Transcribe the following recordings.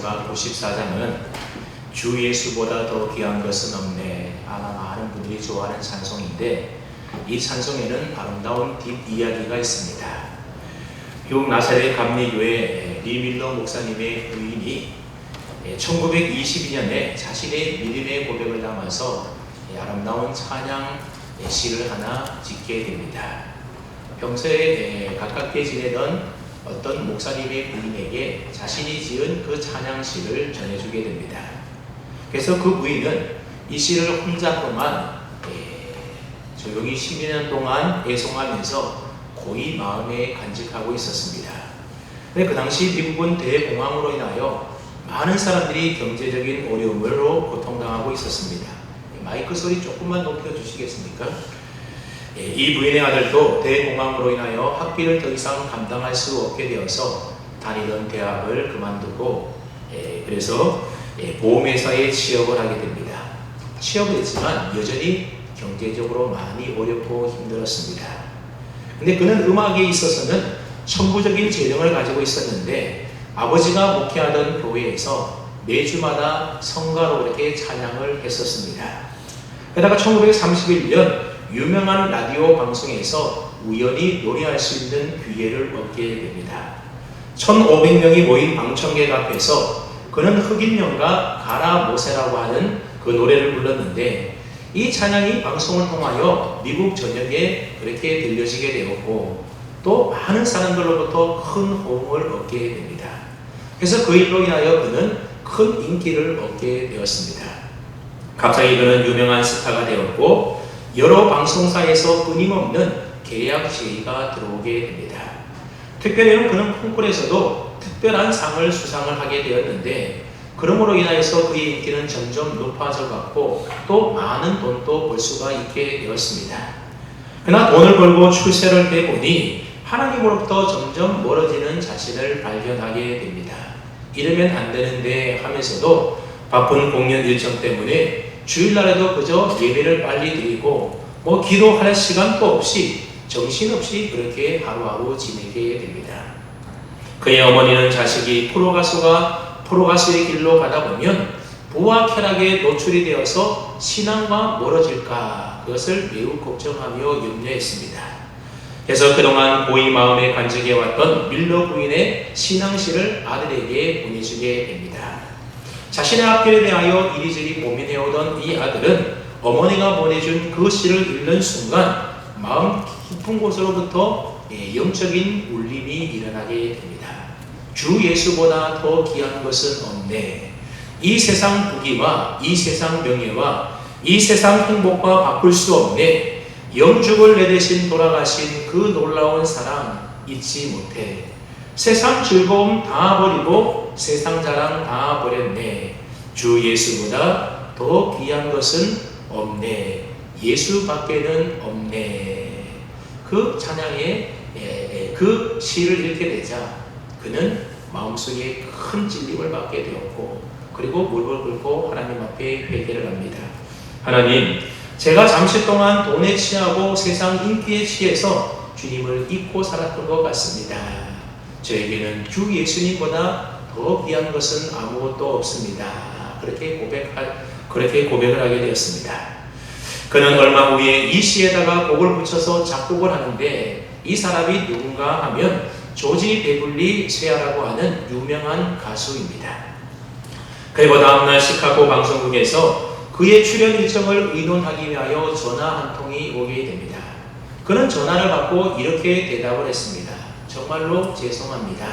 마지막 54장은 주 예수보다 더 귀한 것은 없네. 아마 많은 분들이 좋아하는 찬송인데 이 찬송에는 아름다운 뒷이야기가 있습니다. 미국 나사렛 감리교회 리 밀러 목사님의 부인이 1922년에 자신의 믿음의 고백을 담아서 아름다운 찬양 시를 하나 짓게 됩니다. 평소에 가깝게 지내던 어떤 목사님의 부인에게 자신이 지은 그 찬양시를 전해주게 됩니다. 그래서 그 부인은 이 시를 혼자 동안 조용히 12년 동안 애송하면서 고이 마음에 간직하고 있었습니다. 근데 그 당시 미국은 대공황으로 인하여 많은 사람들이 경제적인 어려움으로 고통당하고 있었습니다. 마이크 소리 조금만 높여주시겠습니까? 이 부인의 아들도 대공황으로 인하여 학비를 더 이상 감당할 수 없게 되어서 다니던 대학을 그만두고 그래서 보험회사에 취업을 하게 됩니다. 취업을 했지만 여전히 경제적으로 많이 어렵고 힘들었습니다. 근데 그는 음악에 있어서는 천부적인 재능을 가지고 있었는데 아버지가 목회하던 교회에서 매주마다 성가로 이렇게 찬양을 했었습니다. 게다가 1931년 유명한 라디오 방송에서 우연히 노래할 수 있는 기회를 얻게 됩니다. 1500명이 모인 방청객 앞에서 그는 흑인령과 가라 모세라고 하는 그 노래를 불렀는데 이 찬양이 방송을 통하여 미국 전역에 그렇게 들려지게 되었고 또 많은 사람들로부터 큰 호응을 얻게 됩니다. 그래서 그 일로 인하여 그는 큰 인기를 얻게 되었습니다. 갑자기 그는 유명한 스타가 되었고 여러 방송사에서 끊임없는 계약 제의가 들어오게 됩니다. 특별히는 그는 콩쿠르에서도 특별한 상을 수상을 하게 되었는데 그러므로 인하여서 그의 인기는 점점 높아져 갔고 또 많은 돈도 벌 수가 있게 되었습니다. 그러나 돈을 벌고 출세를 해보니 하나님으로부터 점점 멀어지는 자신을 발견하게 됩니다. 이러면 안 되는데 하면서도 바쁜 공연 일정 때문에 주일날에도 그저 예배를 빨리 드리고 기도할 시간도 없이 정신없이 그렇게 하루하루 지내게 됩니다. 그의 어머니는 자식이 프로가수의 길로 가다 보면 부와 쾌락에 노출이 되어서 신앙과 멀어질까 그것을 매우 걱정하며 염려했습니다. 그래서 그동안 고이 마음에 간직해왔던 밀러 부인의 신앙시를 아들에게 보내주게 됩니다. 자신의 학교에 대하여 이리저리 고민해오던 이 아들은 어머니가 보내준 그 시를 읽는 순간 마음 깊은 곳으로부터 영적인 울림이 일어나게 됩니다. 주 예수보다 더 귀한 것은 없네. 이 세상 부귀와 이 세상 명예와 이 세상 행복과 바꿀 수 없네. 영죽을 내 대신 돌아가신 그 놀라운 사랑 잊지 못해. 세상 즐거움 다 버리고 세상 자랑 다 버렸네. 주 예수보다 더 귀한 것은 없네. 예수밖에는 없네. 그 찬양에 그 시를 읽게 되자 그는 마음속에 큰 찔림을 받게 되었고 그리고 무릎을 꿇고 하나님 앞에 회개를 합니다. 하나님, 제가 잠시 동안 돈에 취하고 세상 인기에 취해서 주님을 잊고 살았던 것 같습니다. 저에게는 주 예수님보다 더 귀한 것은 아무것도 없습니다. 그렇게 고백을 하게 되었습니다. 그는 얼마 후에 이 시에다가 곡을 붙여서 작곡을 하는데 이 사람이 누군가 하면 조지 베블리 쇠아라고 하는 유명한 가수입니다. 그리고 다음날 시카고 방송국에서 그의 출연 일정을 의논하기 위하여 전화 한 통이 오게 됩니다. 그는 전화를 받고 이렇게 대답을 했습니다. 정말로 죄송합니다.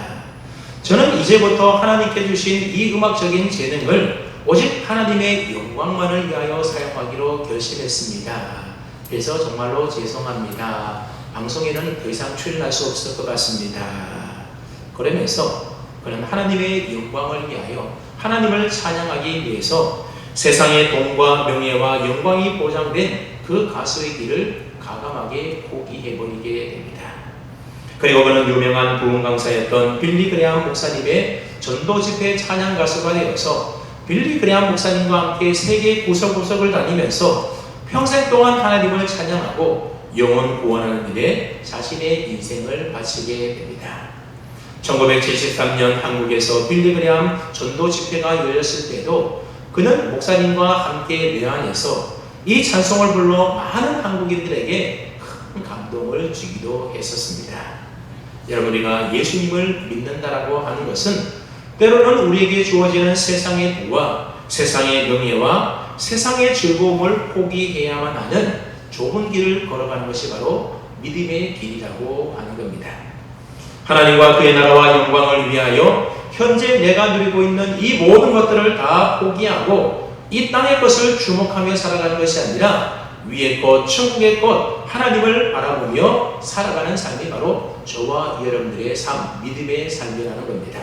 저는 이제부터 하나님께 주신 이 음악적인 재능을 오직 하나님의 영광만을 위하여 사용하기로 결심했습니다. 그래서 정말로 죄송합니다. 방송에는 더 이상 출연할 수 없을 것 같습니다. 그러면서 그는 하나님의 영광을 위하여 하나님을 찬양하기 위해서 세상의 돈과 명예와 영광이 보장된 그 가수의 길을 가감하게 포기해버리게 됩니다. 그리고 그는 유명한 부흥 강사였던 빌리 그레함 목사님의 전도 집회 찬양 가수가 되어서 빌리 그레함 목사님과 함께 세계 구석구석을 다니면서 평생 동안 하나님을 찬양하고 영혼 구원하는 일에 자신의 인생을 바치게 됩니다. 1973년 한국에서 빌리그레암 전도 집회가 열렸을 때도 그는 목사님과 함께 내한해서 이 찬송을 불러 많은 한국인들에게 큰 감동을 주기도 했었습니다. 여러분, 우리가 예수님을 믿는다라고 하는 것은 때로는 우리에게 주어지는 세상의 부와 세상의 명예와 세상의 즐거움을 포기해야만 하는 좁은 길을 걸어가는 것이 바로 믿음의 길이라고 하는 겁니다. 하나님과 그의 나라와 영광을 위하여 현재 내가 누리고 있는 이 모든 것들을 다 포기하고 이 땅의 것을 주목하며 살아가는 것이 아니라 위의 것, 천국의 것, 하나님을 바라보며 살아가는 삶이 바로 저와 여러분들의 삶, 믿음의 삶이라는 겁니다.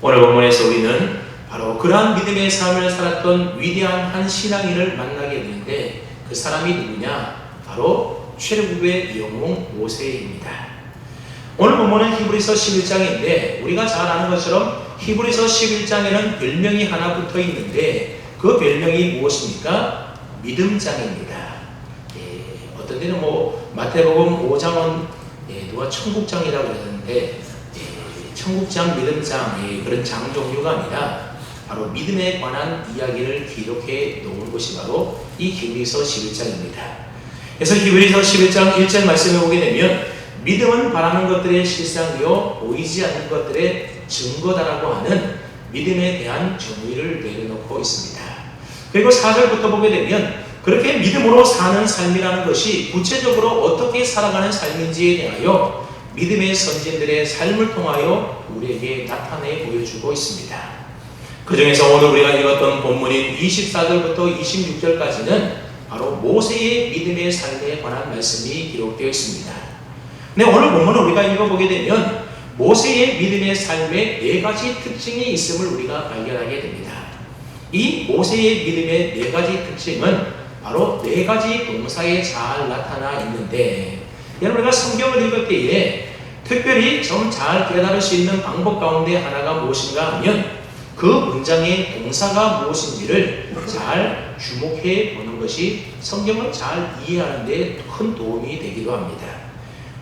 오늘 본문에서 우리는 바로 그러한 믿음의 삶을 살았던 위대한 한 신앙인을 만나게 되는데 그 사람이 누구냐? 바로 출애굽의 영웅 모세입니다. 오늘 본문은 히브리서 11장인데 우리가 잘 아는 것처럼 히브리서 11장에는 별명이 하나 붙어 있는데 그 별명이 무엇입니까? 믿음장입니다. 어떤 데는 마태복음 5장은 누가 천국장이라고 그러는데 천국장, 믿음장 그런 장 종류가 아니라 바로 믿음에 관한 이야기를 기록해 놓은 것이 바로 이 히브리서 11장입니다. 그래서 히브리서 11장 1절 말씀을 보게 되면 믿음은 바라는 것들의 실상이요 보이지 않는 것들의 증거다라고 하는 믿음에 대한 정의를 내려놓고 있습니다. 그리고 4절부터 보게 되면 그렇게 믿음으로 사는 삶이라는 것이 구체적으로 어떻게 살아가는 삶인지에 대하여 믿음의 선진들의 삶을 통하여 우리에게 나타내 보여주고 있습니다. 그 중에서 오늘 우리가 읽었던 본문인 24절부터 26절까지는 바로 모세의 믿음의 삶에 관한 말씀이 기록되어 있습니다. 근데 오늘 본문을 우리가 읽어보게 되면 모세의 믿음의 삶에 네 가지 특징이 있음을 우리가 발견하게 됩니다. 이 모세의 믿음의 네 가지 특징은 바로 네 가지 동사에 잘 나타나 있는데 여러분, 우리가 성경을 읽을 때에 특별히 좀 잘 깨달을 수 있는 방법 가운데 하나가 무엇인가 하면 그 문장의 동사가 무엇인지를 잘 주목해 보는 것이 성경을 잘 이해하는 데 큰 도움이 되기도 합니다.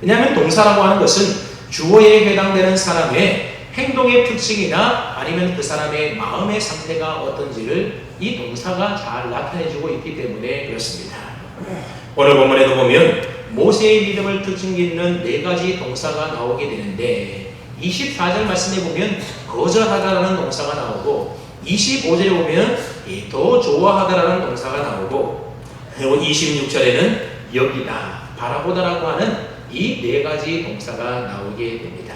왜냐하면 동사라고 하는 것은 주어에 해당되는 사람의 행동의 특징이나 아니면 그 사람의 마음의 상태가 어떤지를 이 동사가 잘 나타내주고 있기 때문에 그렇습니다. 오늘 본문에도 보면 모세의 믿음을 특징짓는 네 가지 동사가 나오게 되는데 24절 말씀에 보면 거절하다라는 동사가 나오고 25절에 보면 더 좋아하다라는 동사가 나오고 그리고 26절에는 여기다, 바라보다라고 하는 이 네 가지 동사가 나오게 됩니다.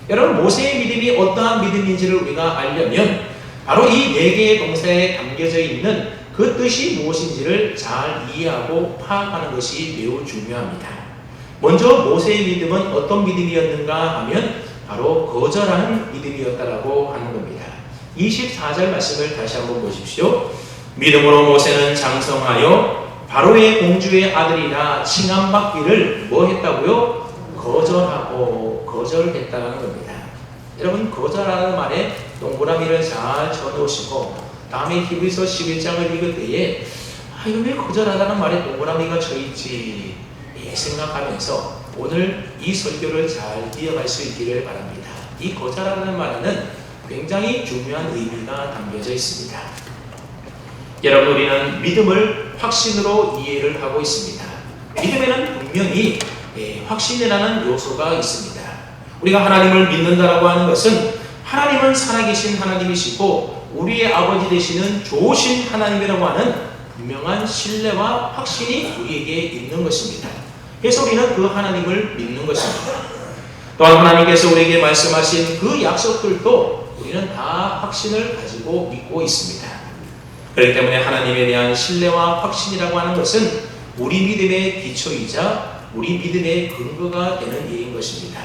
여러분, 모세의 믿음이 어떠한 믿음인지를 우리가 알려면 바로 이 네 개의 동사에 담겨져 있는 그 뜻이 무엇인지를 잘 이해하고 파악하는 것이 매우 중요합니다. 먼저 모세의 믿음은 어떤 믿음이었는가 하면 바로 거절하는 믿음이었다라고 하는 겁니다. 24절 말씀을 다시 한번 보십시오. 믿음으로 모세는 장성하여 바로의 공주의 아들이라 칭함받기를 뭐 했다고요? 거절했다는 겁니다. 여러분, 거절하는 말에 동그라미를 잘 쳐놓으시고 다음에 히브리서 11장을 읽을 때에 이거 왜 거절하다는 말에 동그라미가 쳐있지 생각하면서 오늘 이 설교를 잘 이어갈 수 있기를 바랍니다. 이 거절하는 말에는 굉장히 중요한 의미가 담겨져 있습니다. 여러분, 우리는 믿음을 확신으로 이해를 하고 있습니다. 믿음에는 분명히 확신이라는 요소가 있습니다. 우리가 하나님을 믿는다라고 하는 것은 하나님은 살아계신 하나님이시고 우리의 아버지 되시는 좋으신 하나님이라고 하는 분명한 신뢰와 확신이 우리에게 있는 것입니다. 그래서 우리는 그 하나님을 믿는 것입니다. 또한 하나님께서 우리에게 말씀하신 그 약속들도 우리는 다 확신을 가지고 믿고 있습니다. 그렇기 때문에 하나님에 대한 신뢰와 확신이라고 하는 것은 우리 믿음의 기초이자 우리 믿음의 근거가 되는 일인 것입니다.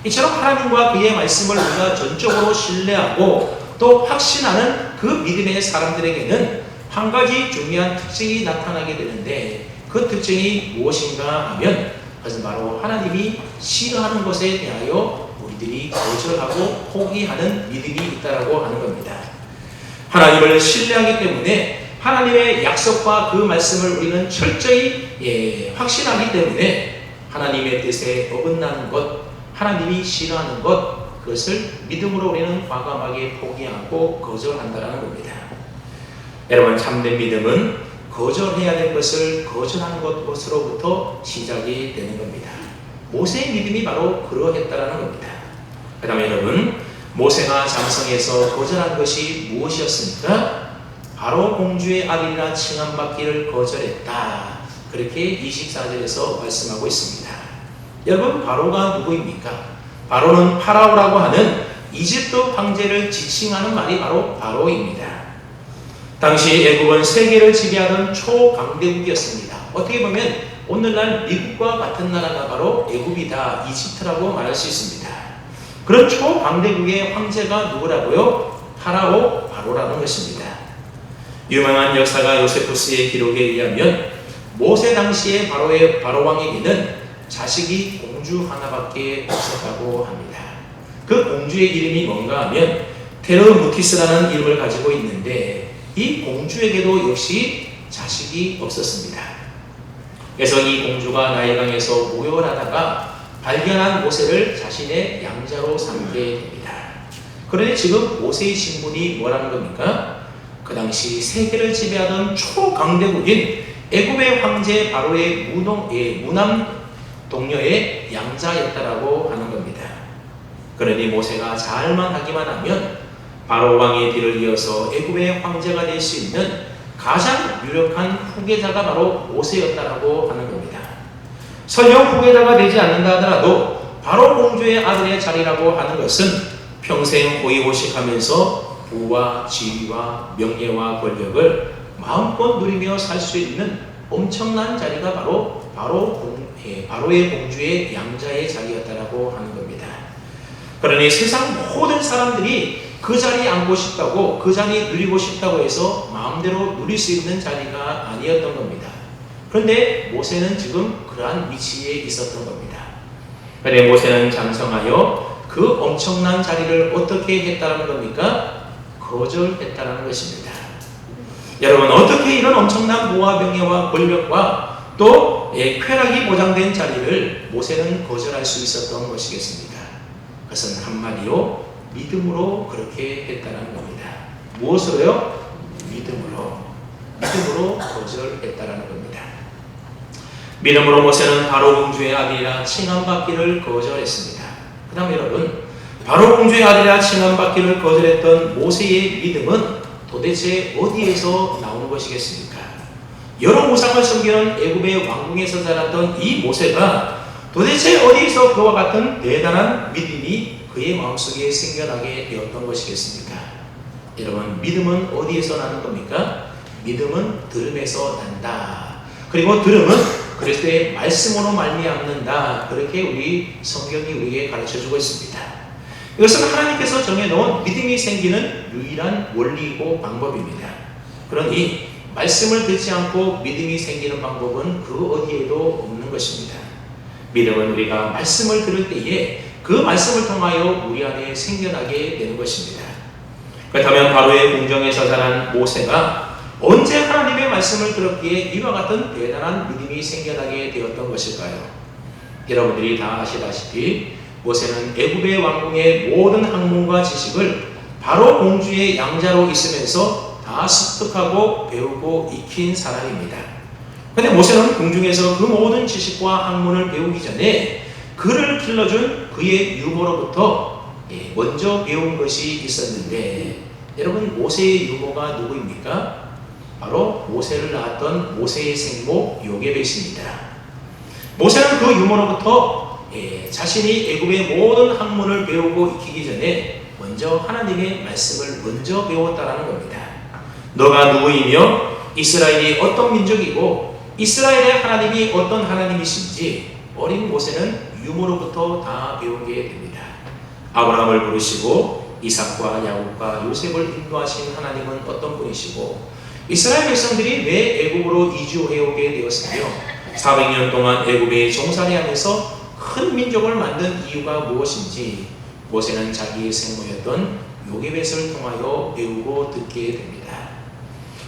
이처럼 하나님과 그의 말씀을 우리가 전적으로 신뢰하고 또 확신하는 그 믿음의 사람들에게는 한 가지 중요한 특징이 나타나게 되는데 그 특징이 무엇인가 하면 그것은 바로 하나님이 싫어하는 것에 대하여 우리들이 거절하고 포기하는 믿음이 있다라고 하는 겁니다. 하나님을 신뢰하기 때문에 하나님의 약속과 그 말씀을 우리는 철저히 확신하기 때문에 하나님의 뜻에 어긋나는 것, 하나님이 싫어하는 것, 그것을 믿음으로 우리는 과감하게 포기하고 거절한다는 겁니다. 여러분, 참된 믿음은 거절해야 될 것을 거절하는 것으로부터 시작이 되는 겁니다. 모세의 믿음이 바로 그러했다라는 겁니다. 그 다음에 여러분, 모세가 잠성에서 거절한 것이 무엇이었습니까? 바로 공주의 아들이라 칭함받기를 거절했다. 그렇게 24절에서 말씀하고 있습니다. 여러분, 바로가 누구입니까? 바로는 파라오라고 하는 이집트 황제를 지칭하는 말이 바로 바로입니다. 당시 애굽은 세계를 지배하던 초강대국이었습니다. 어떻게 보면 오늘날 미국과 같은 나라가 바로 애굽이다, 이집트라고 말할 수 있습니다. 그런 초강대국의 황제가 누구라고요? 바로라는 것입니다. 유명한 역사가 요세푸스의 기록에 의하면 모세 당시의 바로 왕에게는 자식이 공주 하나밖에 없었다고 합니다. 그 공주의 이름이 뭔가 하면 테르무티스라는 이름을 가지고 있는데 이 공주에게도 역시 자식이 없었습니다. 그래서 이 공주가 나일강에서 모욕하다가 발견한 모세를 자신의 양자로 삼게 됩니다. 그런데 지금 모세의 신분이 뭐라는 겁니까? 그 당시 세계를 지배하던 초강대국인 애굽의 황제 바로의 무남 동료의 양자였다라고 하는 겁니다. 그러니 모세가 잘만 하기만 하면 바로 왕의 뒤를 이어서 애굽의 황제가 될 수 있는 가장 유력한 후계자가 바로 모세였다라고 하는 겁니다. 설령 후계자가 되지 않는다 하더라도 바로 공주의 아들의 자리라고 하는 것은 평생 호의호식하면서 부와 지위와 명예와 권력을 마음껏 누리며 살 수 있는 엄청난 자리가 바로의 공주의 양자의 자리였다라고 하는 겁니다. 그러니 세상 모든 사람들이 그 자리에 앉고 싶다고, 그 자리에 누리고 싶다고 해서 마음대로 누릴 수 있는 자리가 아니었던 겁니다. 그런데 모세는 지금 그러한 위치에 있었던 겁니다. 그런데 모세는 장성하여 그 엄청난 자리를 어떻게 했다는 겁니까? 거절했다는 것입니다. 여러분, 어떻게 이런 엄청난 부와 명예와 권력과 또 쾌락이 보장된 자리를 모세는 거절할 수 있었던 것이겠습니까? 그것은 한마디로 믿음으로 그렇게 했다는 겁니다. 무엇으로요? 믿음으로 거절했다는 겁니다. 믿음으로 모세는 바로 공주의 아들이라 칭함받기를 거절했습니다. 그 다음 여러분, 바로 공주의 아들이라 칭함받기를 거절했던 모세의 믿음은 도대체 어디에서 나오는 것이겠습니까? 여러 우상을 섬기는 애굽의 왕궁에서 자랐던 이 모세가 도대체 어디에서 그와 같은 대단한 믿음이 그의 마음속에 생겨나게 되었던 것이겠습니까? 여러분, 믿음은 어디에서 나는 겁니까? 믿음은 들음에서 난다. 그리고 들음은 그리스도의 말씀으로 말미암는다. 그렇게 우리 성경이 우리에게 가르쳐주고 있습니다. 이것은 하나님께서 정해놓은 믿음이 생기는 유일한 원리이고 방법입니다. 그러니 말씀을 듣지 않고 믿음이 생기는 방법은 그 어디에도 없는 것입니다. 믿음은 우리가 말씀을 들을 때에 그 말씀을 통하여 우리 안에 생겨나게 되는 것입니다. 그렇다면 바로의 궁정에서 자란 모세가 언제 하나님의 말씀을 들었기에 이와 같은 대단한 믿음이 생겨나게 되었던 것일까요? 여러분들이 다 아시다시피 모세는 애굽의 왕궁의 모든 학문과 지식을 바로 공주의 양자로 있으면서 다 습득하고 배우고 익힌 사람입니다. 그런데 모세는 궁중에서 그 모든 지식과 학문을 배우기 전에 그를 길러준 그의 유모로부터 먼저 배운 것이 있었는데, 여러분, 모세의 유모가 누구입니까? 바로 모세를 낳았던 모세의 생모 요게벳입니다. 모세는 그 유모로부터 자신이 애굽의 모든 학문을 배우고 익히기 전에 먼저 하나님의 말씀을 먼저 배웠다라는 겁니다. 너가 누구이며 이스라엘이 어떤 민족이고 이스라엘의 하나님이 어떤 하나님이신지 어린 모세는 유모로부터 다 배우게 됩니다. 아브라함을 부르시고 이삭과 야곱과 요셉을 인도하신 하나님은 어떤 분이시고 이스라엘 백성들이 왜 애굽으로 이주해오게 되었으며 400년 동안 애굽에 종살이하면서 큰 민족을 만든 이유가 무엇인지 모세는 자기의 생모였던 요게벳을 통하여 배우고 듣게 됩니다.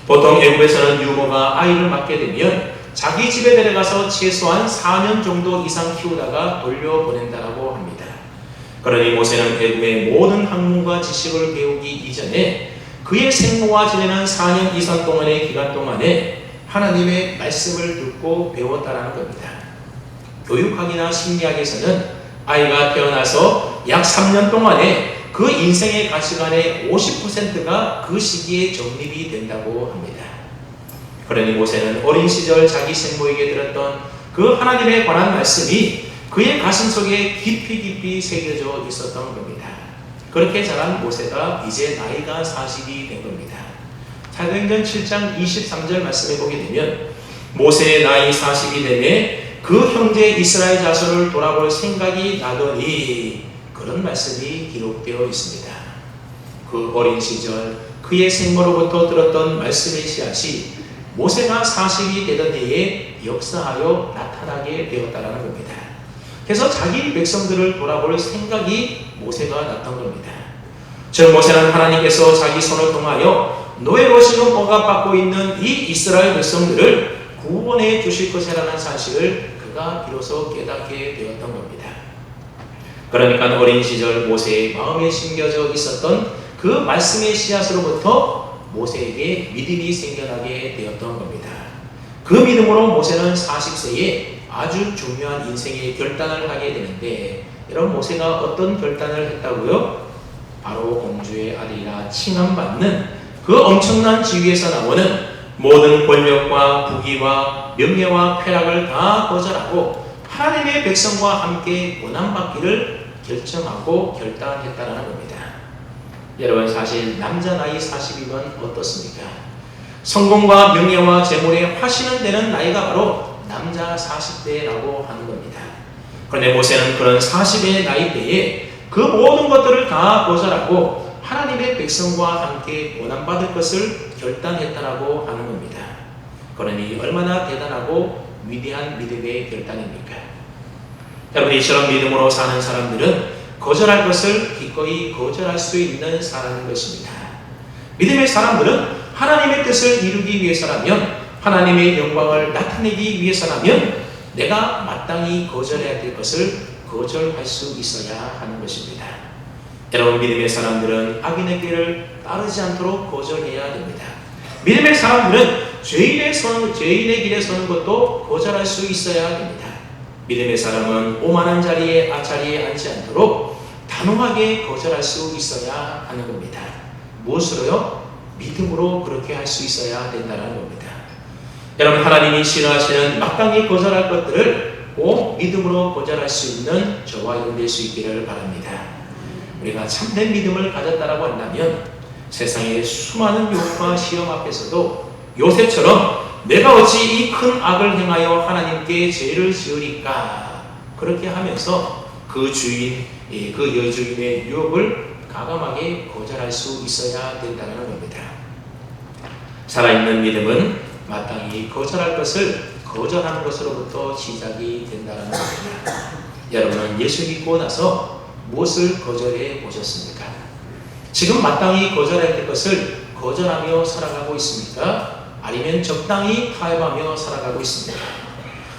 보통 애굽에서는 유모가 아이를 낳게 되면 자기 집에 데려가서 최소한 4년 정도 이상 키우다가 돌려보낸다고 합니다. 그러니 모세는 애굽의 모든 학문과 지식을 배우기 이전에 그의 생모와 지내는 4년 이상 동안의 기간 동안에 하나님의 말씀을 듣고 배웠다라는 겁니다. 교육학이나 심리학에서는 아이가 태어나서 약 3년 동안에 그 인생의 가치관의 50%가 그 시기에 정립이 된다고 합니다. 그러니 모세는 어린 시절 자기 생모에게 들었던 그 하나님에 관한 말씀이 그의 가슴 속에 깊이 새겨져 있었던 겁니다. 그렇게 자란 모세가 이제 나이가 40이 된 겁니다. 사도행전 7장 23절 말씀에 보게 되면 모세의 나이 40이 되매 그 형제 이스라엘 자손을 돌아볼 생각이 나더니 그런 말씀이 기록되어 있습니다. 그 어린 시절 그의 생모로부터 들었던 말씀의 씨앗이 모세가 40이 되던 해에 역사하여 나타나게 되었다는 겁니다. 그래서 자기 백성들을 돌아볼 생각이 모세가 났던 겁니다. 즉 모세는 하나님께서 자기 손을 통하여 노예로 지금 억압받고 있는 이 이스라엘 백성들을 구원해 주실 것이라는 사실을 그가 비로소 깨닫게 되었던 겁니다. 그러니까 어린 시절 모세의 마음에 심겨져 있었던 그 말씀의 씨앗으로부터 모세에게 믿음이 생겨나게 되었던 겁니다. 그 믿음으로 모세는 40세에 아주 중요한 인생의 결단을 하게 되는데, 여러분 모세가 어떤 결단을 했다고요? 바로 공주의 아들이라 칭함받는 그 엄청난 지위에서 나오는 모든 권력과 부귀와 명예와 쾌락을 다 거절하고 하나님의 백성과 함께 고난받기를 결정하고 결단했다는 겁니다. 여러분 사실 남자 나이 40이면 어떻습니까? 성공과 명예와 재물에 화신은 되는 나이가 바로 남자 40대라고 하는 겁니다. 그런데 모세는 그런 40의 나이 때에 그 모든 것들을 다 거절하고 하나님의 백성과 함께 고난받을 것을 결단했다라고 하는 겁니다. 그러니 얼마나 대단하고 위대한 믿음의 결단입니까? 여러분 이처럼 믿음으로 사는 사람들은 거절할 것을 기꺼이 거절할 수 있는 사람인 것입니다. 믿음의 사람들은 하나님의 뜻을 이루기 위해서라면, 하나님의 영광을 나타내기 위해서라면 내가 마땅히 거절해야 될 것을 거절할 수 있어야 하는 것입니다. 여러분 믿음의 사람들은 악인의 길을 따르지 않도록 거절해야 됩니다. 믿음의 사람들은 죄인의 길에 서는 것도 거절할 수 있어야 됩니다. 믿음의 사람은 오만한 자리에 앉지 않도록 단호하게 거절할 수 있어야 하는 겁니다. 무엇으로요? 믿음으로 그렇게 할 수 있어야 된다는 겁니다. 여러분 하나님이 싫어하시는 마땅히 거절할 것들을 꼭 믿음으로 거절할 수 있는 저와 여러분 될 수 있기를 바랍니다. 우리가 참된 믿음을 가졌다라고 한다면 세상의 수많은 유혹과 시험 앞에서도 요셉처럼 내가 어찌 이 큰 악을 행하여 하나님께 죄를 지으리까, 그렇게 하면서 그 여주인의 유혹을 과감하게 거절할 수 있어야 된다는 겁니다. 살아있는 믿음은 마땅히 거절할 것을 거절하는 것으로부터 시작이 된다는 겁니다. 여러분은 예수 믿고 나서 무엇을 거절해 보셨습니까? 지금 마땅히 거절해야 될 것을 거절하며 살아가고 있습니까? 아니면 적당히 타협하며 살아가고 있습니까?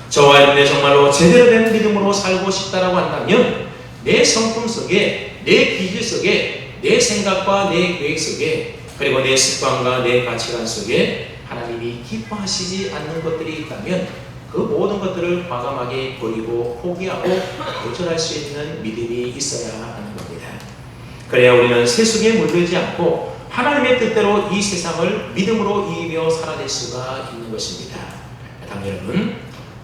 저와 여러분이 정말로 제대로 된 믿음으로 살고 싶다라고 한다면 내 성품 속에, 내 기질 속에, 내 생각과 내 계획 속에, 그리고 내 습관과 내 가치관 속에 하나님이 기뻐하시지 않는 것들이 있다면 그 모든 것들을 과감하게 버리고 포기하고 거절할 수 있는 믿음이 있어야 하는 겁니다. 그래야 우리는 세속에 물들지 않고 하나님의 뜻대로 이 세상을 믿음으로 이기며 살아낼 수가 있는 것입니다. 다음 여러분,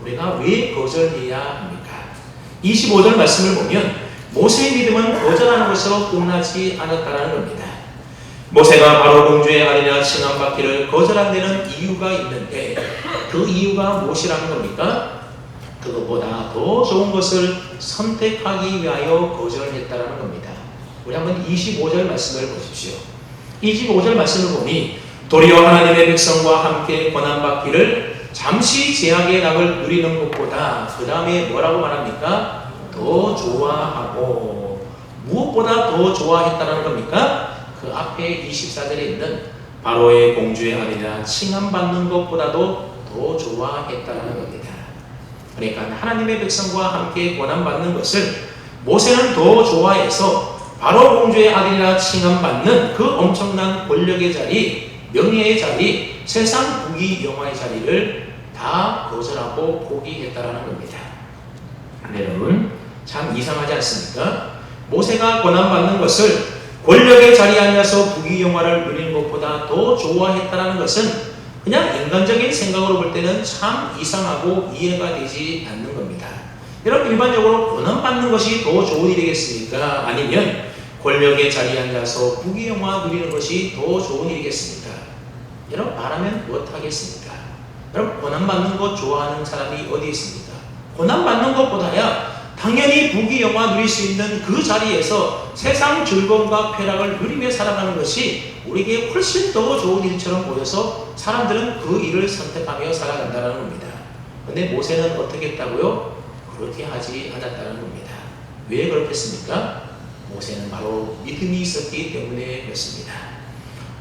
우리가 왜 거절해야 합니까? 25절 말씀을 보면 모세의 믿음은 거절하는 것으로 끝나지 않았다는 겁니다. 모세가 바로 공주의 아들이라 칭함받기를 거절한 데는 이유가 있는데 그 이유가 무엇이라는 겁니까? 그것보다 더 좋은 것을 선택하기 위하여 거절했다는 겁니다. 우리 한번 25절 말씀을 보십시오. 25절 말씀을 보니 도리어 하나님의 백성과 함께 고난받기를 잠시 제약의 낙을 누리는 것보다, 그 다음에 뭐라고 말합니까? 더 좋아하고, 무엇보다 더 좋아했다는 겁니까? 그 앞에 24절에 있는 바로의 공주의 아들이라 칭함받는 것보다도 더 좋아했다는 겁니다. 그러니까 하나님의 백성과 함께 고난받는 것을 모세는 더 좋아해서 바로 공주의 아들이라 칭함받는 그 엄청난 권력의 자리, 명예의 자리, 세상 부귀 영화의 자리를 다 거절하고 포기했다라는 겁니다. 여러분, 참 이상하지 않습니까? 모세가 권한받는 것을 권력의 자리에 앉아서 부귀 영화를 누리는 것보다 더 좋아했다는 것은 그냥 인간적인 생각으로 볼 때는 참 이상하고 이해가 되지 않는 겁니다. 여러분, 일반적으로 권한받는 것이 더 좋은 일이겠습니까? 아니면 권력의 자리에 앉아서 부귀 영화 누리는 것이 더 좋은 일이겠습니까? 여러분, 말하면 무엇하겠습니까? 여러분, 권한받는 것 좋아하는 사람이 어디 있습니까? 권한받는 것보다야 당연히 부귀 영화 누릴 수 있는 그 자리에서 세상 즐거움과 쾌락을 누리며 살아가는 것이 우리에게 훨씬 더 좋은 일처럼 보여서 사람들은 그 일을 선택하며 살아간다는 겁니다. 근데 모세는 어떻게 했다고요? 그렇게 하지 않았다는 겁니다. 왜 그렇겠습니까? 모세는 바로 믿음이 있었기 때문에 그렇습니다.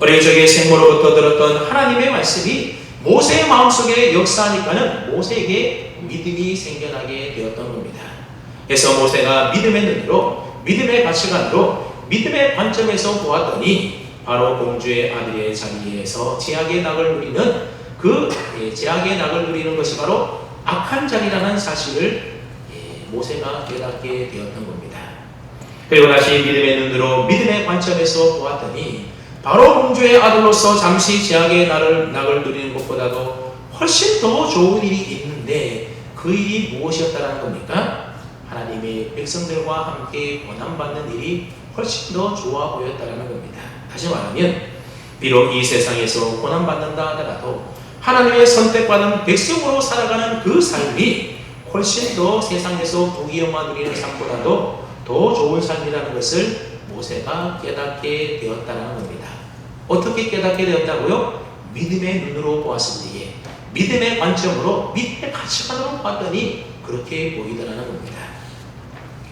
어릴 적에 생모로부터 들었던 하나님의 말씀이 모세의 마음속에 역사하니까는 모세에게 믿음이 생겨나게 되었던 겁니다. 그래서 모세가 믿음의 눈으로, 믿음의 가치관으로, 믿음의 관점에서 보았더니 바로 공주의 아들의 자리에서 제약의 낙을 누리는 그 제약의 낙을 누리는 것이 바로 악한 자리라는 사실을 모세가 깨닫게 되었던 겁니다. 그리고 다시 믿음의 눈으로, 믿음의 관점에서 보았더니 바로 공주의 아들로서 잠시 제약의 낙을 누리는 것보다도 훨씬 더 좋은 일이 있는데 그 일이 무엇이었다는 겁니까? 하나님의 백성들과 함께 권한받는 일이 훨씬 더 좋아 보였다는 겁니다. 다시 말하면 비록 이 세상에서 권한받는다 하더라도 하나님의 선택받은 백성으로 살아가는 그 삶이 훨씬 더 세상에서 부귀 영화 누리는 삶보다도 더 좋은 삶이라는 것을 모세가 깨닫게 되었다는 겁니다. 어떻게 깨닫게 되었다고요? 믿음의 눈으로 보았을 때에, 믿음의 관점으로, 믿음의 가치관으로 봤더니 그렇게 보이더라는 겁니다.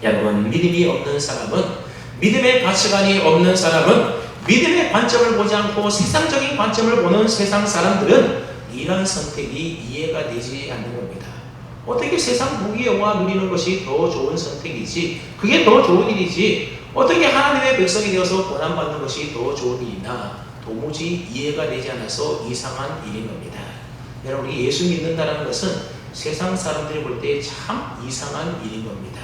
여러분, 믿음이 없는 사람은, 믿음의 가치관이 없는 사람은, 믿음의 관점을 보지 않고 세상적인 관점을 보는 세상 사람들은 이런 선택이 이해가 되지 않는 겁니다. 어떻게 세상 부귀 영화 누리는 것이 더 좋은 선택이지, 그게 더 좋은 일이지, 어떻게 하나님의 백성이 되어서 권한받는 것이 더 좋은 일이나 도무지 이해가 되지 않아서 이상한 일인 겁니다. 여러분, 예수 믿는다는 것은 세상 사람들이 볼 때 참 이상한 일인 겁니다.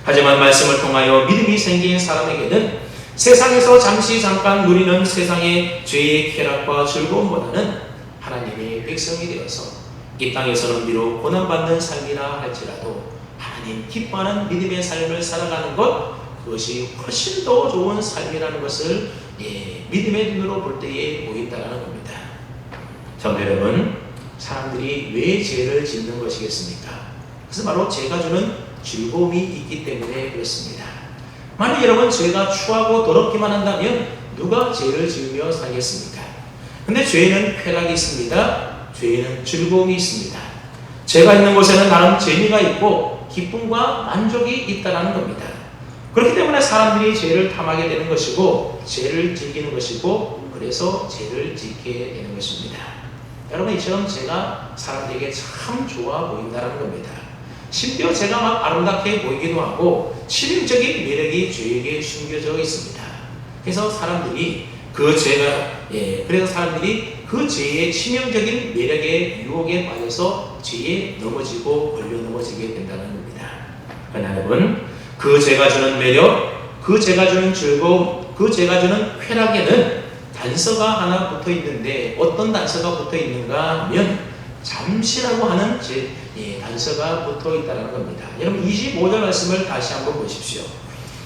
하지만 말씀을 통하여 믿음이 생긴 사람에게는 세상에서 잠깐 누리는 세상의 죄의 쾌락과 즐거움보다는 하나님의 백성이 되어서 이 땅에서는 비록 고난받는 삶이라 할지라도 하나님 기뻐하는 믿음의 삶을 살아가는 것, 그것이 훨씬 더 좋은 삶이라는 것을 믿음의 눈으로 볼 때에 보인다는 겁니다. 성도 여러분, 사람들이 왜 죄를 짓는 것이겠습니까? 그래서 바로 죄가 주는 즐거움이 있기 때문에 그렇습니다. 만약 여러분 죄가 추하고 더럽기만 한다면 누가 죄를 지으며 살겠습니까? 근데 죄에는 쾌락이 있습니다. 죄에는 즐거움이 있습니다. 죄가 있는 곳에는 나름 재미가 있고 기쁨과 만족이 있다는 겁니다. 그렇기 때문에 사람들이 죄를 탐하게 되는 것이고 죄를 즐기는 것이고 그래서 죄를 짓게 되는 것입니다. 여러분, 이처럼 죄가 사람들에게 참 좋아 보인다는 겁니다. 심지어 죄가 막 아름답게 보이기도 하고 치명적인 매력이 죄에게 숨겨져 있습니다. 그래서 사람들이 그 죄의 치명적인 매력의 유혹에 빠져서 죄에 넘어지고 걸려 넘어지게 된다는 겁니다. 그러나 여러분, 그 죄가 주는 매력, 그 죄가 주는 즐거움, 그 죄가 주는 쾌락에는 단서가 하나 붙어 있는데 어떤 단서가 붙어 있는가 하면 잠시라고 하는 단서가 붙어 있다는 겁니다. 여러분, 25절 말씀을 다시 한번 보십시오.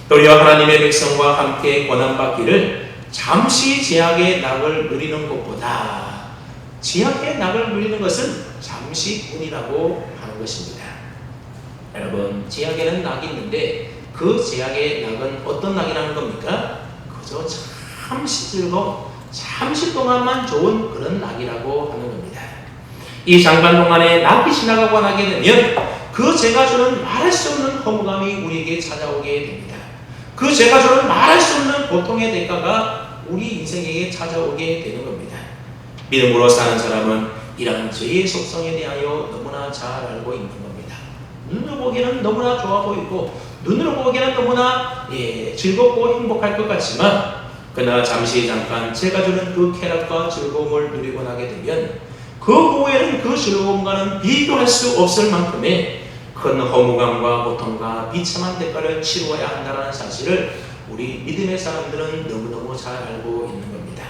도리어 하나님의 백성과 함께 권한받기를 잠시 제약의 낙을 누리는 것보다, 제약의 낙을 누리는 것은 잠시뿐이라고 하는 것입니다. 여러분, 제약에는 낙이 있는데 그 제약의 낙은 어떤 낙이라는 겁니까? 그저 잠시 즐거운, 잠시 동안만 좋은 그런 낙이라고 하는 겁니다. 이 잠깐 동안에 낙이 지나가고 나게 되면 그 죄가 주는 말할 수 없는 허무감이 우리에게 찾아오게 됩니다. 그 죄가 주는 말할 수 없는 고통의 대가가 우리 인생에게 찾아오게 되는 겁니다. 믿음으로 사는 사람은 이러한 죄의 속성에 대하여 너무나 잘 알고 있는 겁니다. 눈으로 보기에는 너무나 좋아 보이고 눈으로 보기에는 너무나 즐겁고 행복할 것 같지만 그러나 잠깐 제가 주는 그 쾌락과 즐거움을 누리고 나게 되면 그 후에는 그 즐거움과는 비교할 수 없을 만큼의 큰 허무감과 고통과 비참한 대가를 치루어야 한다는 사실을 우리 믿음의 사람들은 너무너무 잘 알고 있는 겁니다.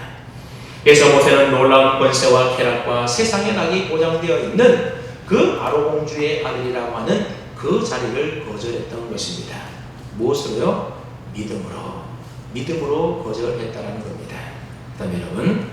그래서 모세는 놀라운 권세와 쾌락과 세상의 낙이 보장되어 있는 그 바로 공주의 아들이라고 하는 그 자리를 거절했던 것입니다. 무엇으로요? 믿음으로 거절했다는 겁니다. 그다음에 여러분,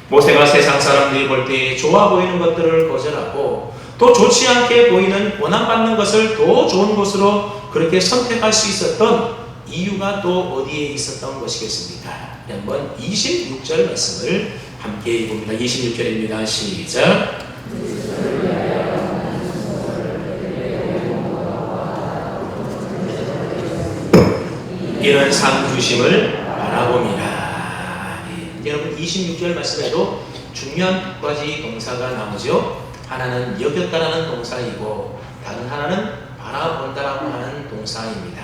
모세가 세상 사람들이 볼 때 좋아 보이는 것들을 거절하고 또 좋지 않게 보이는 고난받는 것을 더 좋은 것으로 그렇게 선택할 수 있었던 이유가 또 어디에 있었던 것이겠습니까? 한번 26절 말씀을 함께 읽어봅니다. 26절입니다. 시작. 이런 상 주심을 바라봅니다. 여러분 26절 말씀에도 중요한 두 가지 동사가 나오죠. 하나는 여겼다라는 동사이고 다른 하나는 바라본다라고 하는 동사입니다.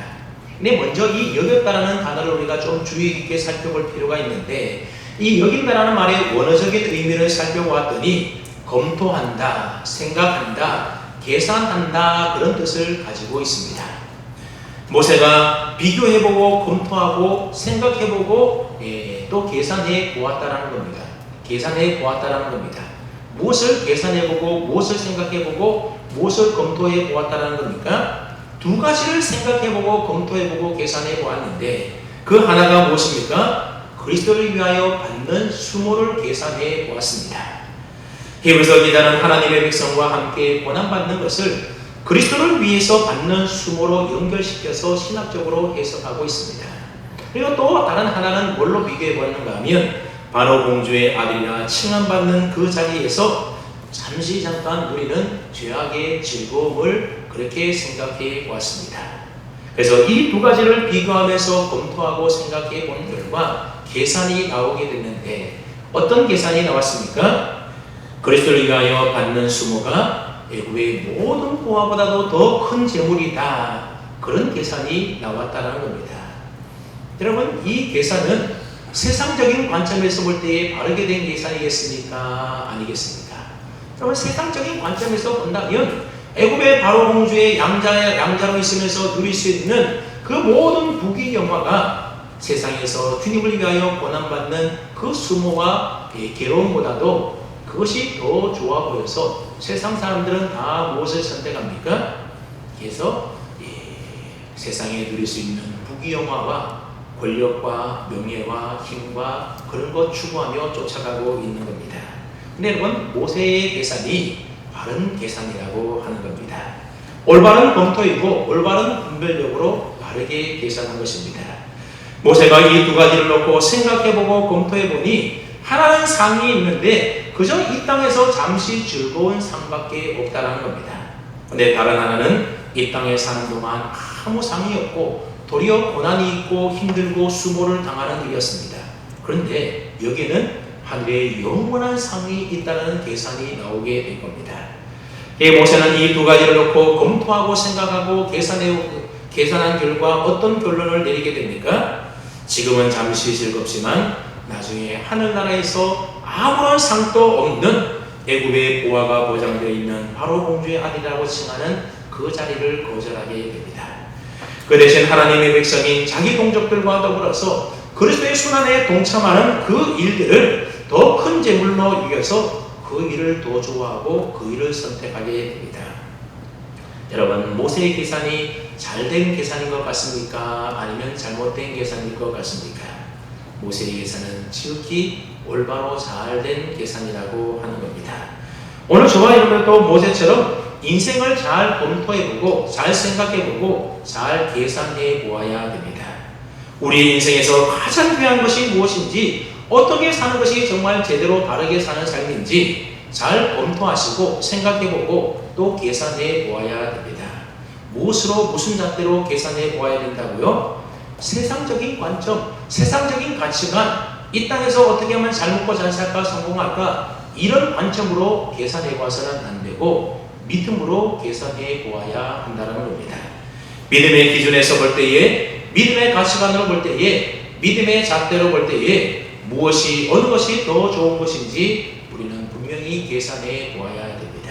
근데 먼저 이 여겼다라는 단어를 우리가 좀 주의 깊게 살펴볼 필요가 있는데 이 여긴다라는 말의 원어적인 의미를 살펴보았더니 검토한다, 생각한다, 계산한다 그런 뜻을 가지고 있습니다. 모세가 비교해보고 검토하고 생각해보고 또 계산해 보았다라는 겁니다. 계산해 보았다라는 겁니다. 무엇을 계산해보고 무엇을 생각해보고 무엇을 검토해 보았다라는 겁니까? 두 가지를 생각해보고 검토해보고 계산해 보았는데 그 하나가 무엇입니까? 그리스도를 위하여 받는 수모를 계산해 보았습니다. 히브리서 기자는 하나님의 백성과 함께 고난받는 것을 그리스도를 위해서 받는 수모로 연결시켜서 신학적으로 해석하고 있습니다. 그리고 또 다른 하나는 뭘로 비교해 보았는가 하면 바로 공주의 아들이라 칭함받는 그 자리에서 잠깐 누리는 죄악의 즐거움을 그렇게 생각해 보았습니다. 그래서 이 두 가지를 비교하면서 검토하고 생각해 본 결과 계산이 나오게 됐는데 어떤 계산이 나왔습니까? 그리스도를 위하여 받는 수모가 애굽의 모든 보화보다도 더 큰 재물이다. 그런 계산이 나왔다는 겁니다. 여러분 이 계산은 세상적인 관점에서 볼 때에 바르게 된 계산이겠습니까? 아니겠습니까? 여러분 세상적인 관점에서 본다면 애굽의 바로 공주의 양자로 있으면서 누릴 수 있는 그 모든 부귀 영화가 세상에서 주님을 위하여 고난받는 그 수모와 괴로움보다도 그것이 더 좋아 보여서 세상 사람들은 다 무엇을 선택합니까? 그래서 세상에 누릴 수 있는 부귀영화와 권력과 명예와 힘과 그런 것 추구하며 쫓아가고 있는 겁니다. 근데 여러분 모세의 계산이 바른 계산이라고 하는 겁니다. 올바른 검토이고 올바른 분별력으로 바르게 계산한 것입니다. 모세가 이 두 가지를 놓고 생각해보고 검토해보니 하나는 상이 있는데 그저 이 땅에서 잠시 즐거운 상밖에 없다는 겁니다. 근데 다른 하나는 이 땅에 사는 동안 아무 상이 없고 도리어 고난이 있고 힘들고 수모를 당하는 일이었습니다. 그런데 여기는 하늘에 영원한 상이 있다는 계산이 나오게 될 겁니다. 모세는 이 두 가지를 놓고 검토하고 생각하고 계산한 결과 어떤 결론을 내리게 됩니까? 지금은 잠시 즐겁지만 나중에 하늘나라에서 아무런 상도 없는 애굽의 보화가 보장되어 있는 바로 공주의 아들이라고 칭하는 그 자리를 거절하게 됩니다. 그 대신 하나님의 백성인 자기 동족들과 더불어서 그리스도의 순환에 동참하는 그 일들을 더 큰 재물로 여겨서 그 일을 더 좋아하고 그 일을 선택하게 됩니다. 여러분 모세의 계산이 잘된 계산인 것 같습니까? 아니면 잘못된 계산인 것 같습니까? 모세의 계산은 지극히 올바로 잘된 계산이라고 하는 겁니다. 오늘 저와 여러분도 모세처럼 인생을 잘 검토해보고 잘 생각해보고 잘 계산해 보아야 됩니다. 우리 인생에서 가장 귀한 것이 무엇인지 어떻게 사는 것이 정말 제대로 바르게 사는 삶인지 잘 검토하시고 생각해보고 또 계산해 보아야 됩니다. 무엇으로 무슨 잣대로 계산해 보아야 된다고요? 세상적인 관점, 세상적인 가치관, 이 땅에서 어떻게 하면 잘 먹고 잘 살까 성공할까 이런 관점으로 계산해 봐서는 안 되고 믿음으로 계산해 보아야 한다는 겁니다. 믿음의 기준에서 볼 때에, 믿음의 가치관으로 볼 때에, 믿음의 잣대로 볼 때에 무엇이 어느 것이 더 좋은 것인지 우리는 분명히 계산해 보아야 됩니다.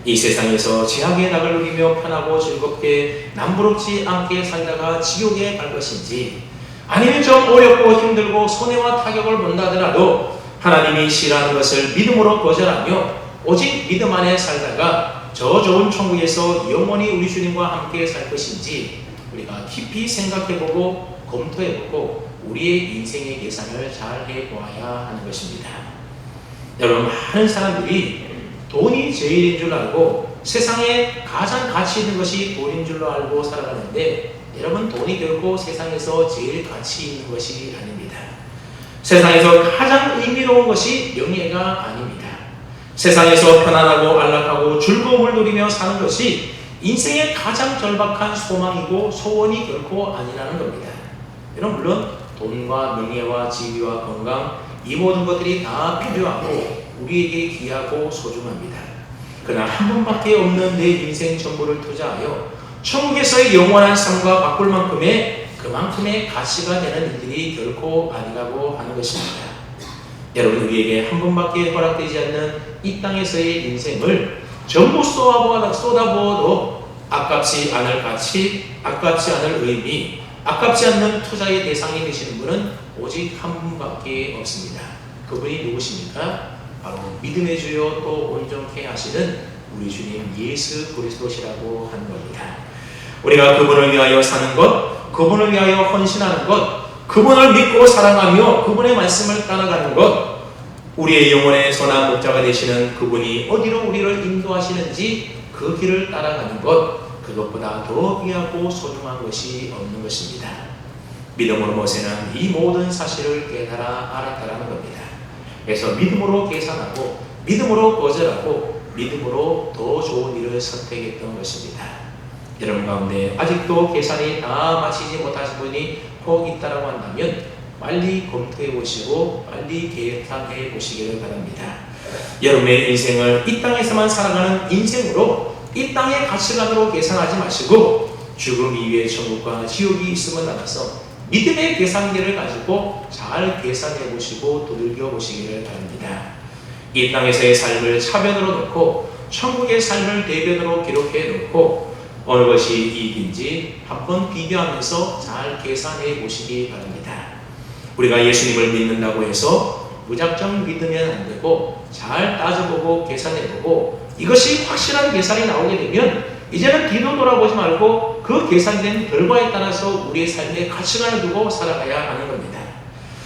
이 세상에서 제약의 낙을 누리며 편하고 즐겁게 남부럽지 않게 살다가 지옥에 갈 것인지, 아니면 좀 어렵고 힘들고 손해와 타격을 본다 하더라도 하나님이 싫어하는 것을 믿음으로 거절하며 오직 믿음 안에 살다가 저 좋은 천국에서 영원히 우리 주님과 함께 살 것인지 우리가 깊이 생각해보고 검토해보고 우리의 인생의 계산을 잘 해보아야 하는 것입니다. 여러분, 많은 사람들이 돈이 제일인 줄 알고 세상에 가장 가치 있는 것이 돈인 줄로 알고 살아가는데, 여러분, 돈이 결코 세상에서 제일 가치 있는 것이 아닙니다. 세상에서 가장 의미로운 것이 명예가 아닙니다. 세상에서 편안하고 안락하고 즐거움을 누리며 사는 것이 인생의 가장 절박한 소망이고 소원이 결코 아니라는 겁니다. 여러분, 물론 돈과 명예와 지위와 건강, 이 모든 것들이 다 필요하고 우리에게 귀하고 소중합니다. 그러나 한 번밖에 없는 내 인생 전부를 투자하여 천국에서의 영원한 삶과 바꿀 만큼의 그만큼의 가치가 되는 일들이 결코 아니라고 하는 것입니다. 여러분, 우리에게 한 번밖에 허락되지 않는 이 땅에서의 인생을 전부 쏟아부어도 아깝지 않을 가치, 아깝지 않을 의미, 아깝지 않는 투자의 대상이 되시는 분은 오직 한 분밖에 없습니다. 그분이 누구십니까? 바로 믿음의 주요 또 온전케 하시는 우리 주님 예수 그리스도시라고 하는 겁니다. 우리가 그분을 위하여 사는 것, 그분을 위하여 헌신하는 것, 그분을 믿고 사랑하며 그분의 말씀을 따라가는 것, 우리의 영혼의 선한 목자가 되시는 그분이 어디로 우리를 인도하시는지 그 길을 따라가는 것, 그것보다 더 귀하고 소중한 것이 없는 것입니다. 믿음으로 모세는 이 모든 사실을 깨달아 알았다라는 겁니다. 그래서 믿음으로 계산하고 믿음으로 거절하고 믿음으로 더 좋은 일을 선택했던 것입니다. 여러분 가운데 아직도 계산이 다 마치지 못하신 분이 혹 있다라고 한다면 빨리 검토해 보시고 빨리 계산해 보시기를 바랍니다. 여러분의 인생을 이 땅에서만 살아가는 인생으로, 이 땅의 가치관으로 계산하지 마시고 죽음 이후에 천국과 지옥이 있음을 알아서 믿음의 계산기를 가지고 잘 계산해 보시고 두들겨 보시기를 바랍니다. 이 땅에서의 삶을 차변으로 놓고 천국의 삶을 대변으로 기록해 놓고 어느 것이 이익인지 한번 비교하면서 잘 계산해 보시기 바랍니다. 우리가 예수님을 믿는다고 해서 무작정 믿으면 안 되고 잘 따져보고 계산해보고 이것이 확실한 계산이 나오게 되면 이제는 뒤도 돌아보지 말고 그 계산된 결과에 따라서 우리의 삶의 가치관을 두고 살아가야 하는 겁니다.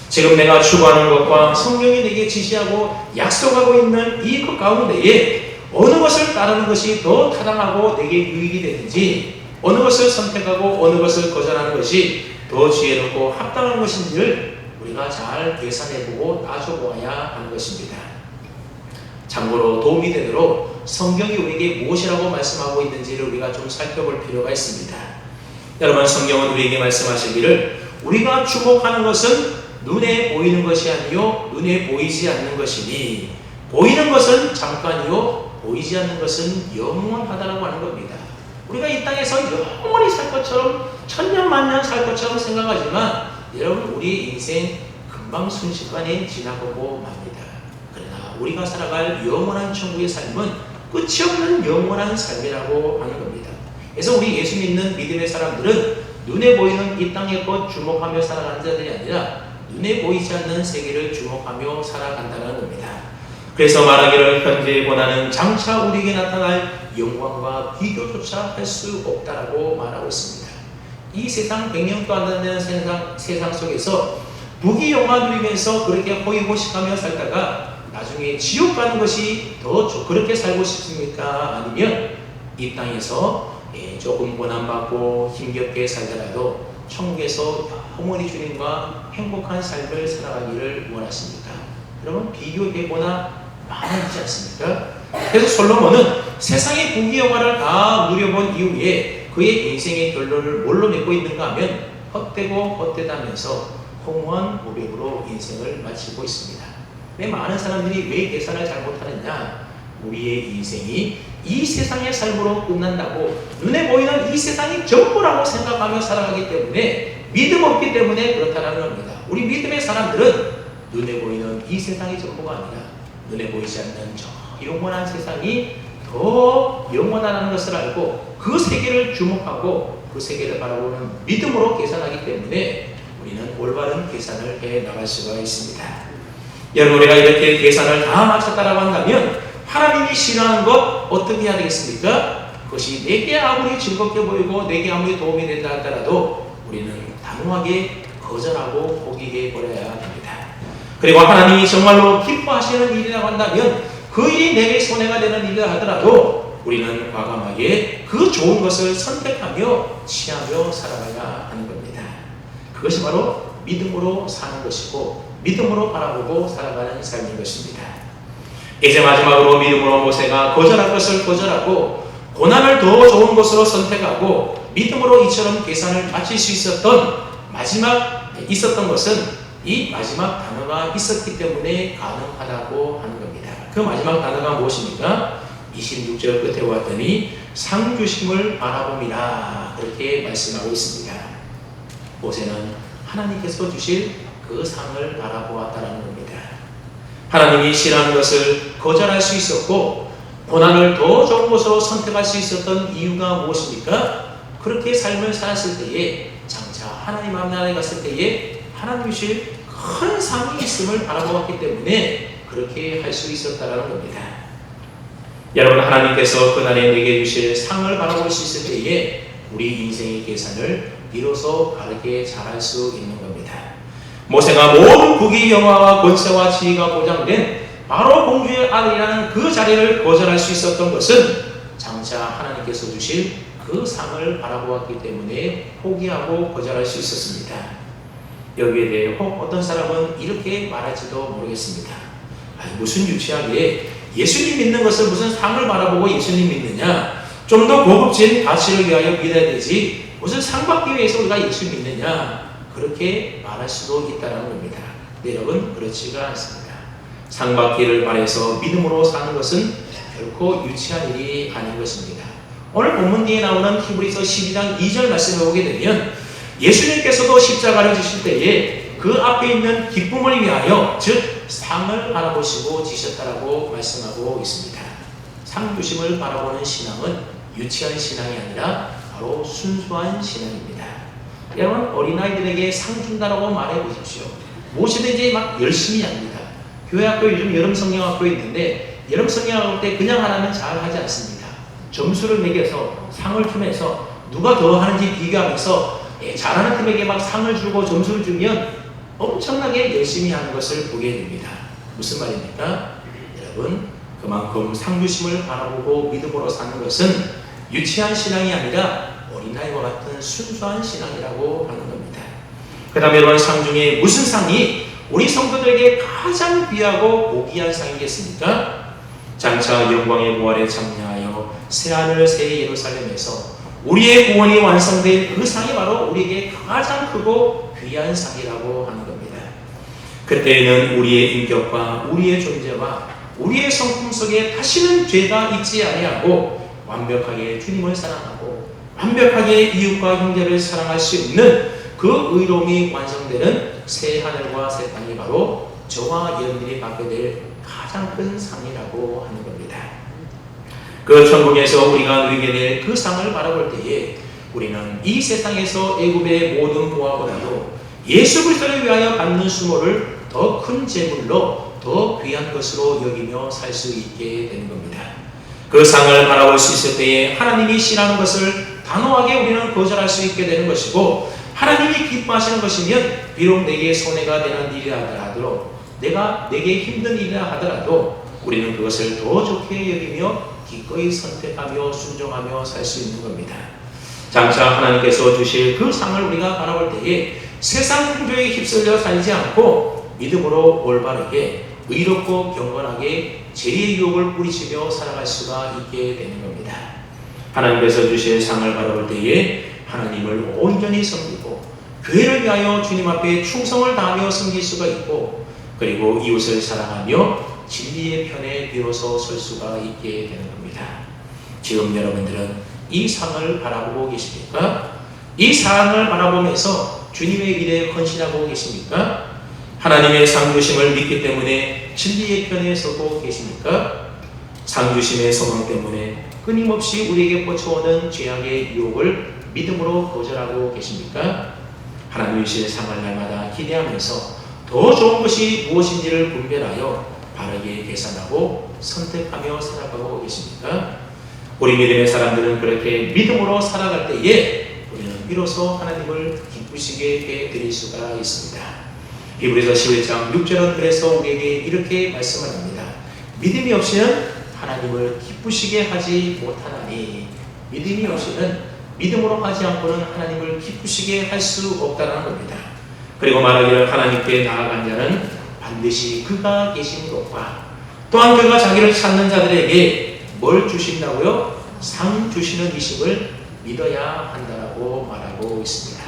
지금 내가 추구하는 것과 성경이 내게 지시하고 약속하고 있는 이 것 가운데에 어느 것을 따르는 것이 더 타당하고 내게 유익이 되는지, 어느 것을 선택하고 어느 것을 거절하는 것이 더 지혜롭고 합당한 것인지를 우리가 잘 계산해보고 따져보아야 하는 것입니다. 참고로 도움이 되도록 성경이 우리에게 무엇이라고 말씀하고 있는지를 우리가 좀 살펴볼 필요가 있습니다. 여러분, 성경은 우리에게 말씀하시기를 우리가 주목하는 것은 눈에 보이는 것이 아니요 눈에 보이지 않는 것이니 보이는 것은 잠깐이요 보이지 않는 것은 영원하다라고 하는 겁니다. 우리가 이 땅에서 영원히 살 것처럼 천년 만년 살 것처럼 생각하지만 여러분, 우리 인생 금방 순식간에 지나가고 맙니다. 그러나 우리가 살아갈 영원한 천국의 삶은 끝이 없는 영원한 삶이라고 하는 겁니다. 그래서 우리 예수 믿는 믿음의 사람들은 눈에 보이는 이 땅의 것 주목하며 살아가는 자들이 아니라 눈에 보이지 않는 세계를 주목하며 살아간다는 겁니다. 그래서 말하기를 현재의 고난은 장차 우리에게 나타날 영광과 비교조차 할 수 없다라고 말하고 있습니다. 이 세상 100년도 안 되는 세상 속에서 부귀영화 누리면서 그렇게 호의호식하며 살다가 나중에 지옥 가는 것이 더 그렇게 살고 싶습니까? 아니면 이 땅에서 조금 고난받고 힘겹게 살더라도 천국에서 영원히 주님과 행복한 삶을 살아가기를 원하십니까? 여러분, 비교해보나 많아지지 않습니까? 그래서 솔로몬은 세상의 부귀영화를 다 누려본 이후에 그의 인생의 결론을 뭘로 맺고 있는가 하면 헛되고 헛되다면서 공허한 고백으로 인생을 마치고 있습니다. 왜 많은 사람들이 왜 계산을 잘못하느냐? 우리의 인생이 이 세상의 삶으로 끝난다고 눈에 보이는 이 세상이 전부라고 생각하며 살아가기 때문에 믿음 없기 때문에 그렇다는 겁니다. 우리 믿음의 사람들은 눈에 보이는 이 세상이 전부가 아니라 눈에 보이지 않는 저 영원한 세상이 더 영원하다는 것을 알고 그 세계를 주목하고 그 세계를 바라보는 믿음으로 계산하기 때문에 우리는 올바른 계산을 해 나갈 수가 있습니다. 여러분, 우리가 이렇게 계산을 다 마쳤다라고 한다면 하나님이 싫어하는 것 어떻게 해야 되겠습니까? 그것이 내게 아무리 즐겁게 보이고 내게 아무리 도움이 된다 하더라도 우리는 단호하게 거절하고 포기해 버려야 합니다. 그리고 하나님이 정말로 기뻐하시는 일이라고 한다면 그 일이 내게 손해가 되는 일이라 하더라도 우리는 과감하게 그 좋은 것을 선택하며 취하며 살아가야 하는 겁니다. 그것이 바로 믿음으로 사는 것이고 믿음으로 바라보고 살아가는 삶인 것입니다. 이제 마지막으로 믿음으로 모세가 거절할 것을 거절하고 고난을 더 좋은 것으로 선택하고 믿음으로 이처럼 계산을 마칠 수 있었던 것은 이 마지막 단어가 있었기 때문에 가능하다고 하는 겁니다. 그 마지막 단어가 무엇입니까? 26절 끝에 왔더니 상주심을 바라봅니다. 그렇게 말씀하고 있습니다. 모세는 하나님께서 주실 그 상을 바라보았다는 겁니다. 하나님이 싫어하는 것을 거절할 수 있었고 고난을 더 좋은 것으로 선택할 수 있었던 이유가 무엇입니까? 그렇게 삶을 살았을 때에 장차 하나님 앞에 갔을 때에 하나님이 주실 큰 상이 있음을 바라보았기 때문에 그렇게 할 수 있었다는 겁니다. 여러분, 하나님께서 그날에 내게 주실 상을 바라볼 수 있을 때에 우리 인생의 계산을 비로소 바르게 잘할 수 있는 겁니다. 모세가 모든 국위 영화와 권세와 지위가 보장된 바로 공주의 아들이라는 그 자리를 거절할 수 있었던 것은 장차 하나님께서 주실 그 상을 바라보았기 때문에 포기하고 거절할 수 있었습니다. 여기에 대해 혹 어떤 사람은 이렇게 말할지도 모르겠습니다. 무슨 유치하게 예수님 믿는 것을 무슨 상을 바라보고 예수님 믿느냐? 좀 더 고급진 가치를 위하여 믿어야 되지 무슨 상 받기 위해서 우리가 예수 믿느냐? 그렇게 말할 수도 있다는 겁니다. 여러분, 그렇지가 않습니다. 상 받기를 바라서 믿음으로 사는 것은 결코 유치한 일이 아닌 것입니다. 오늘 본문 뒤에 나오는 히브리서 12장 2절 말씀을 보게 되면 예수님께서도 십자가를 지실 때에 그 앞에 있는 기쁨을 위하여 즉 상을 바라보시고 지셨다라고 말씀하고 있습니다. 상주심을 바라보는 신앙은 유치한 신앙이 아니라 바로 순수한 신앙입니다. 여러분, 어린아이들에게 상 준다라고 말해 보십시오. 무엇이든지 막 열심히 합니다. 교회학교 요즘 여름 성경학교 있는데 여름 성경학교 때 그냥 하라면 잘 하지 않습니다. 점수를 매겨서 상을 주면서 누가 더 하는지 비교하면서 잘하는 팀에게 막 상을 주고 점수를 주면 엄청나게 열심히 하는 것을 보게 됩니다. 무슨 말입니까? 여러분, 그만큼 상주심을 바라보고 믿음으로 사는 것은 유치한 신앙이 아니라 어린아이와 같은 순수한 신앙이라고 하는 겁니다. 그 다음에 여러분, 상 중에 무슨 상이 우리 성도들에게 가장 귀하고 고귀한 상이겠습니까? 장차 영광의 부활에 참여하여 새하늘 새 예루살렘에서 우리의 구원이 완성된 그 상이 바로 우리에게 가장 크고 귀한 상이라고 하는 겁니다. 그때에는 우리의 인격과 우리의 존재와 우리의 성품 속에 다시는 죄가 있지 아니하고 완벽하게 주님을 사랑하고 완벽하게 이웃과 형제를 사랑할 수 있는 그 의로움이 완성되는 새 하늘과 새 땅이 바로 저와 여러분들이 받게 될 가장 큰 상이라고 하는 겁니다. 그 천국에서 우리가 누리게 될 그 상을 바라볼 때에 우리는 이 세상에서 애굽의 모든 보화보다도 예수 그리스도를 위하여 받는 수모를 더 큰 재물로 더 귀한 것으로 여기며 살 수 있게 되는 겁니다. 그 상을 바라볼 수 있을 때에 하나님이 싫어하는 것을 단호하게 우리는 거절할 수 있게 되는 것이고 하나님이 기뻐하시는 것이면 비록 내게 손해가 되는 일이라 하더라도 내게 힘든 일이라 하더라도 우리는 그것을 더 좋게 여기며 기꺼이 선택하며 순종하며 살 수 있는 겁니다. 장차 하나님께서 주실 그 상을 우리가 바라볼 때에 세상 풍조에 휩쓸려 살지 않고 믿음으로 올바르게 의롭고 경건하게 죄의 유혹을 뿌리치며 살아갈 수가 있게 되는 겁니다. 하나님께서 주실 상을 바라볼 때에 하나님을 온전히 섬기고 교회를 위하여 주님 앞에 충성을 다하며 섬길 수가 있고 그리고 이웃을 사랑하며 진리의 편에 비로소 설 수가 있게 되는 겁니다. 지금 여러분들은 이 상을 바라보고 계십니까? 이 상을 바라보면서 주님의 일에 헌신하고 계십니까? 하나님의 상주심을 믿기 때문에 진리의 편에 서고 계십니까? 상주심의 소망 때문에 끊임없이 우리에게 뻗쳐오는 죄악의 유혹을 믿음으로 거절하고 계십니까? 하나님의 상을 날마다 기대하면서 더 좋은 것이 무엇인지를 분별하여 바르게 계산하고 선택하며 살아가고 계십니까? 우리 믿음의 사람들은 그렇게 믿음으로 살아갈 때에 우리는 비로소 하나님을 기쁘시게 해드릴 수가 있습니다. 히브리서 11장 6절은 그래서 우리에게 이렇게 말씀을 합니다. 믿음이 없이는 하나님을 기쁘시게 하지 못하나니, 믿음이 없이는 믿음으로 하지 않고는 하나님을 기쁘시게 할 수 없다는 겁니다. 그리고 말하기를 하나님께 나아간 자는 반드시 그가 계신 것과 또한 그가 자기를 찾는 자들에게 뭘 주신다고요? 상 주시는 이심을 믿어야 한다라고 말하고 있습니다.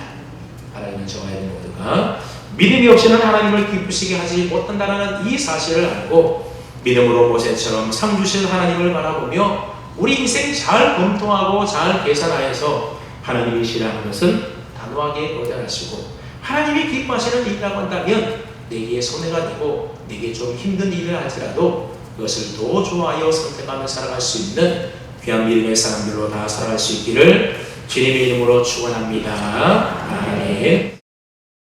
하나님은 저와 여러분 모두가 믿음이 없이는 하나님을 기쁘시게 하지 못한다는 이 사실을 알고 믿음으로 모세처럼 상 주실 하나님을 바라보며 우리 인생 잘 검토하고 잘 계산하여서 하나님이 싫어하는 것은 단호하게 거절하시고 하나님이 기뻐하시는 일이라고 한다면 내게 손해가 되고 내게 좀 힘든 일을 할지라도 그것을 더 좋아하여 선택하며 살아갈 수 있는 귀한 믿음의 사람들로 다 살아갈 수 있기를 주님의 이름으로 축원합니다. 아멘.